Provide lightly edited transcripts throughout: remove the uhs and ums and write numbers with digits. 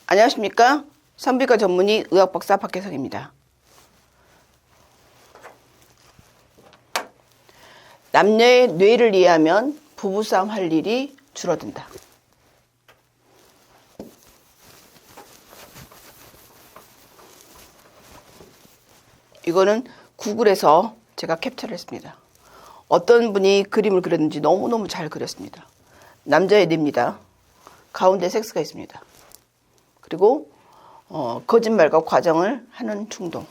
안녕하십니까? 산부인과 전문의 의학박사 박혜성입니다. 남녀의 뇌를 이해하면 부부싸움 할 일이 줄어든다. 이거는 구글에서 제가 캡처를 했습니다. 어떤 분이 그림을 그렸는지 너무너무 잘 그렸습니다. 남자의 뇌입니다. 가운데 섹스가 있습니다. 그리고 거짓말과 과정을 하는 충동.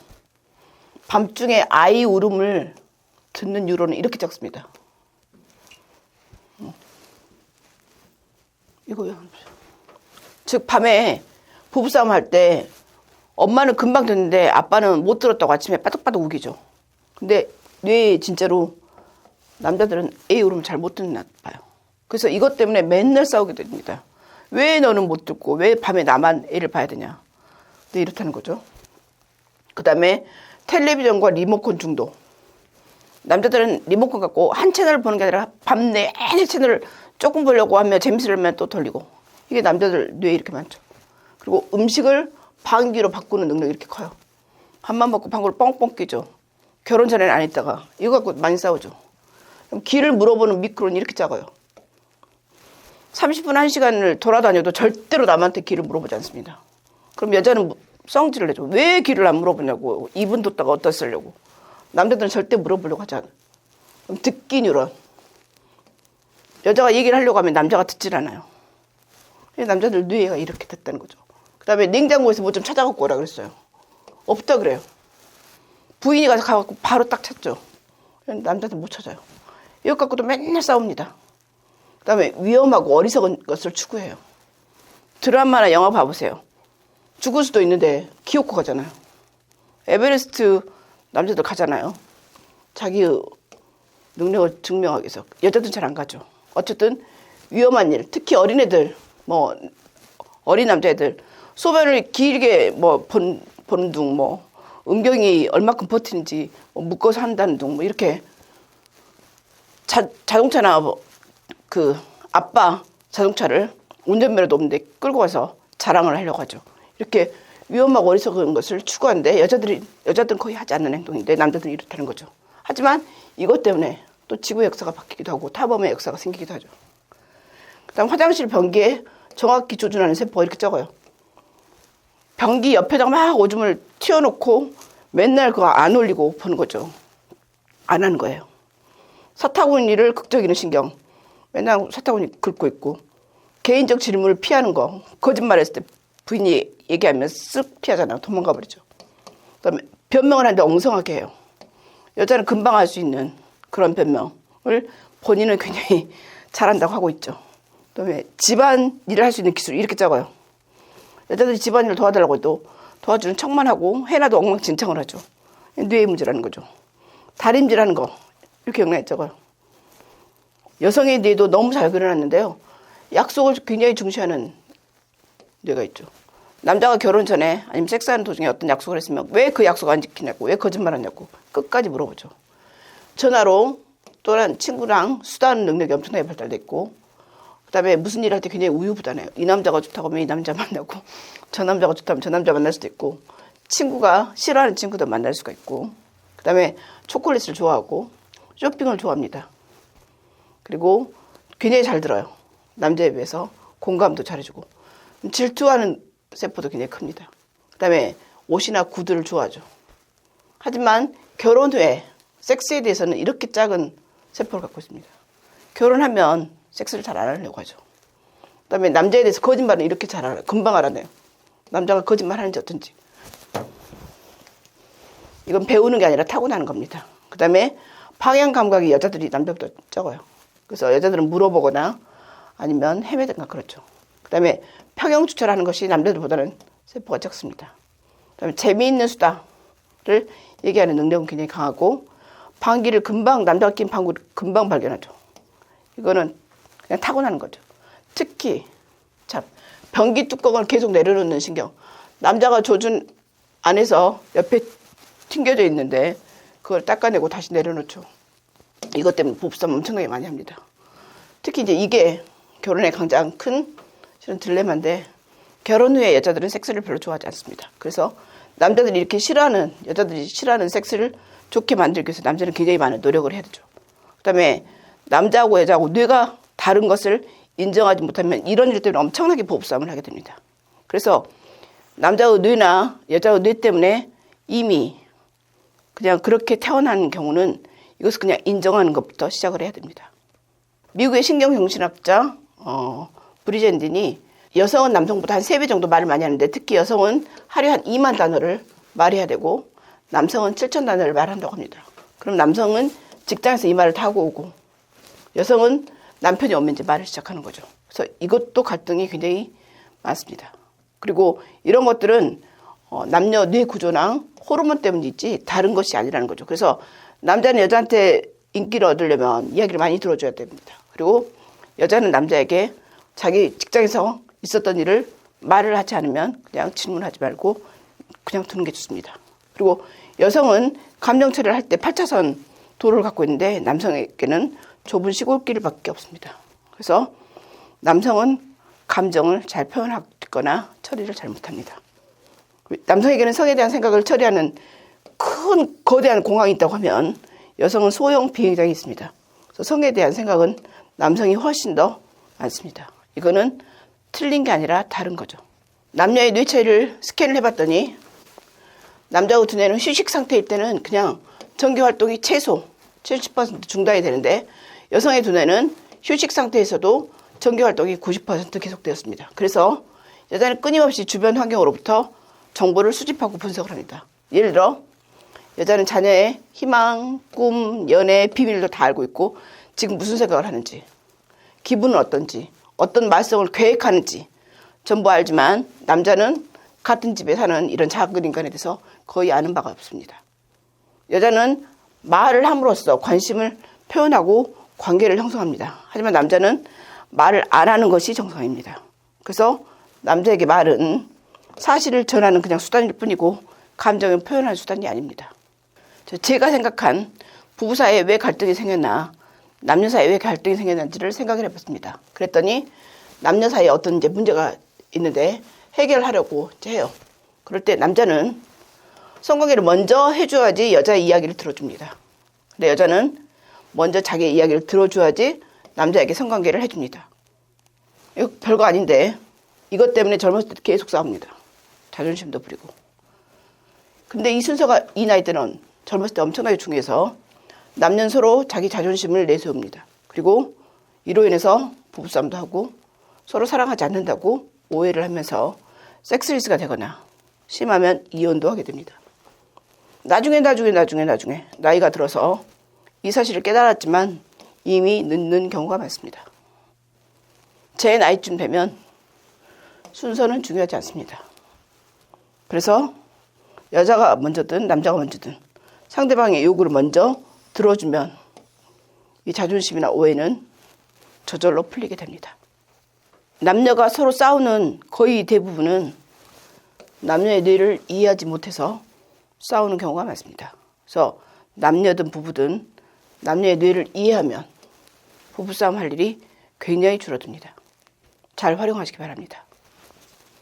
밤중에 아이 울음을 듣는 유로는 이렇게 적습니다. 이거요. 즉 밤에 부부싸움 할 때 엄마는 금방 듣는데 아빠는 못 들었다고 아침에 빠득빠득 우기죠. 근데 뇌에 진짜로 남자들은 애 울음을 잘 못 듣나 봐요. 그래서 이것 때문에 맨날 싸우게 됩니다. 왜 너는 못 듣고 왜 밤에 나만 애를 봐야 되냐. 네, 이렇다는 거죠. 그 다음에 텔레비전과 리모컨 중독. 남자들은 리모컨 갖고 한 채널을 보는 게 아니라 밤 내내 채널을 조금 보려고 하면 재밌으려면 또 돌리고. 이게 남자들 뇌에 이렇게 많죠. 그리고 음식을 방귀로 바꾸는 능력이 이렇게 커요. 밥만 먹고 방구를 뻥뻥 끼죠. 결혼 전에는 안 했다가 이거 갖고 많이 싸우죠. 그럼 길을 물어보는 미크로는 이렇게 작아요. 30분 1시간을 돌아다녀도 절대로 남한테 길을 물어보지 않습니다. 그럼 여자는 성질을 내죠. 왜 길을 안 물어보냐고. 2분 뒀다가 어디다 쓰려고. 남자들은 절대 물어보려고 하지 않아요. 그럼 듣기 뉴런. 여자가 얘기를 하려고 하면 남자가 듣질 않아요. 남자들 뇌가 이렇게 됐다는 거죠. 그 다음에 냉장고에서 뭐 좀 찾아갖고 오라 그랬어요. 없다 그래요. 부인이 가서 바로 딱 찾죠. 남자들 못 찾아요. 이것 갖고도 맨날 싸웁니다. 그 다음에 위험하고 어리석은 것을 추구해요. 드라마나 영화 봐보세요. 죽을 수도 있는데 기어코 가잖아요. 에베레스트 남자들 가잖아요. 자기의 능력을 증명하기 위해서. 여자들은 잘 안 가죠. 어쨌든 위험한 일, 특히 어린애들, 어린 남자애들, 소변을 길게 보는 둥, 음경이 얼마큼 버티는지 묶어서 한다는 둥, 이렇게 자동차나 아빠 자동차를 운전면허도 없는데 끌고 가서 자랑을 하려고 하죠. 이렇게 위험하고 어리석은 것을 추구하는데 여자들은 거의 하지 않는 행동인데 남자들은 이렇다는 거죠. 하지만 이것 때문에 또 지구의 역사가 바뀌기도 하고 타범의 역사가 생기기도 하죠. 그다음 화장실 변기에 정확히 조준하는 세포가 이렇게 적어요. 변기 옆에다가 막 오줌을 튀어놓고 맨날 그거 안 올리고 보는 거죠. 안 하는 거예요. 사타구니를 극적이는 신경. 맨날 사타구니 긁고 있고. 개인적 질문을 피하는 거. 거짓말했을 때 부인이 얘기하면 쓱 피하잖아요. 도망가 버리죠. 그다음에 변명을 하는데 엉성하게 해요. 여자는 금방 할 수 있는 그런 변명을 본인은 굉장히 잘한다고 하고 있죠. 그다음에 집안일을 할 수 있는 기술 이렇게 적어요. 여자들이 집안일을 도와달라고 해도 도와주는 척만 하고 해놔도 엉망진창을 하죠. 뇌의 문제라는 거죠. 다림질하는 거 이렇게 영향이 적어요. 여성의 뇌도 너무 잘 그려놨는데요. 약속을 굉장히 중시하는 뇌가 있죠. 남자가 결혼 전에 아니면 섹스하는 도중에 어떤 약속을 했으면 왜 그 약속 안 지키냐고, 왜 거짓말하냐고 끝까지 물어보죠. 전화로 또한 친구랑 수다하는 능력이 엄청나게 발달됐고, 그다음에 무슨 일을 할 때 굉장히 우유부단해요. 이 남자가 좋다고 하면 이 남자 만나고, 저 남자가 좋다면 저 남자 만날 수도 있고, 친구가 싫어하는 친구도 만날 수가 있고, 그다음에 초콜릿을 좋아하고 쇼핑을 좋아합니다. 그리고 굉장히 잘 들어요. 남자에 비해서 공감도 잘해주고, 질투하는 세포도 굉장히 큽니다. 그다음에 옷이나 구두를 좋아하죠. 하지만 결혼 후에 섹스에 대해서는 이렇게 작은 세포를 갖고 있습니다. 결혼하면 섹스를 잘 안 하려고 하죠. 그다음에 남자에 대해서 거짓말은 이렇게 잘 알아요. 금방 알아내요. 남자가 거짓말 하는지 어떤지. 이건 배우는 게 아니라 타고나는 겁니다. 그다음에 방향 감각이 여자들이 남자보다 적어요. 그래서 여자들은 물어보거나 아니면 헤매든가 그렇죠. 그다음에 평형 추천하는 것이 남자들보다는 세포가 적습니다. 그다음에 재미있는 수다를 얘기하는 능력은 굉장히 강하고 방귀를 남자가 낀 방귀를 금방 발견하죠. 이거는 그냥 타고나는 거죠. 특히 변기 뚜껑을 계속 내려놓는 신경. 남자가 조준 안에서 옆에 튕겨져 있는데 그걸 닦아내고 다시 내려놓죠. 이것 때문에 부부싸움 엄청나게 많이 합니다. 특히 이제 이게 결혼의 가장 큰 실은 딜레마인데 결혼 후에 여자들은 섹스를 별로 좋아하지 않습니다. 그래서 남자들이 이렇게 싫어하는, 여자들이 싫어하는 섹스를 좋게 만들기 위해서 남자는 굉장히 많은 노력을 해야 되죠. 그다음에 남자하고 여자하고 뇌가 다른 것을 인정하지 못하면 이런 일 때문에 엄청나게 부부싸움을 하게 됩니다. 그래서 남자의 뇌나 여자의 뇌 때문에 이미 그냥 그렇게 태어난 경우는 이것을 그냥 인정하는 것부터 시작을 해야 됩니다. 미국의 신경정신학자 브리젠딘이 여성은 남성보다 한 3배 정도 말을 많이 하는데 특히 여성은 하루에 한 2만 단어를 말해야 되고 남성은 7천 단어를 말한다고 합니다. 그럼 남성은 직장에서 이 말을 다 하고 오고 여성은 남편이 오면 이제 말을 시작하는 거죠. 그래서 이것도 갈등이 굉장히 많습니다. 그리고 이런 것들은 남녀 뇌 구조나 호르몬 때문이지 다른 것이 아니라는 거죠. 그래서 남자는 여자한테 인기를 얻으려면 이야기를 많이 들어줘야 됩니다. 그리고 여자는 남자에게 자기 직장에서 있었던 일을 말을 하지 않으면 그냥 질문하지 말고 그냥 두는 게 좋습니다. 그리고 여성은 감정 처리를 할 때 8차선 도로를 갖고 있는데 남성에게는 좁은 시골길밖에 없습니다. 그래서 남성은 감정을 잘 표현하거나 처리를 잘 못합니다. 남성에게는 성에 대한 생각을 처리하는 큰 거대한 공항이 있다고 하면 여성은 소형 비행장이 있습니다. 그래서 성에 대한 생각은 남성이 훨씬 더 많습니다. 이거는 틀린 게 아니라 다른 거죠. 남녀의 뇌 차이를 스캔을 해봤더니 남자하고 두뇌는 휴식 상태일 때는 그냥 전기 활동이 최소 70% 중단이 되는데 여성의 두뇌는 휴식 상태에서도 전기 활동이 90% 계속되었습니다. 그래서 여자는 끊임없이 주변 환경으로부터 정보를 수집하고 분석을 합니다. 예를 들어 여자는 자녀의 희망, 꿈, 연애, 비밀도 다 알고 있고 지금 무슨 생각을 하는지, 기분은 어떤지, 어떤 말썽을 계획하는지 전부 알지만 남자는 같은 집에 사는 이런 작은 인간에 대해서 거의 아는 바가 없습니다. 여자는 말을 함으로써 관심을 표현하고 관계를 형성합니다. 하지만 남자는 말을 안 하는 것이 정상입니다. 그래서 남자에게 말은 사실을 전하는 그냥 수단일 뿐이고 감정을 표현할 수단이 아닙니다. 제가 생각한 부부 사이에 왜 갈등이 생겼나, 남녀 사이에 왜 갈등이 생겼는지를 생각을 해봤습니다. 그랬더니 남녀 사이에 어떤 이제 문제가 있는데 해결하려고 해요. 그럴 때 남자는 성관계를 먼저 해줘야지 여자의 이야기를 들어줍니다. 근데 여자는 먼저 자기의 이야기를 들어줘야지 남자에게 성관계를 해줍니다. 이거 별거 아닌데 이것 때문에 젊었을 때 계속 싸웁니다. 자존심도 부리고. 근데 이 순서가 이 나이 때는 젊었을 때 엄청나게 중요해서 남녀는 서로 자기 자존심을 내세웁니다. 그리고 이로 인해서 부부싸움도 하고 서로 사랑하지 않는다고 오해를 하면서 섹스리스가 되거나 심하면 이혼도 하게 됩니다. 나중에 나이가 들어서 이 사실을 깨달았지만 이미 늦는 경우가 많습니다. 제 나이쯤 되면 순서는 중요하지 않습니다. 그래서 여자가 먼저든 남자가 먼저든 상대방의 요구를 먼저 들어주면 이 자존심이나 오해는 저절로 풀리게 됩니다. 남녀가 서로 싸우는 거의 대부분은 남녀의 뇌를 이해하지 못해서 싸우는 경우가 많습니다. 그래서 남녀든 부부든 남녀의 뇌를 이해하면 부부싸움 할 일이 굉장히 줄어듭니다. 잘 활용하시기 바랍니다.